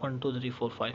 1 2 3 4 5۔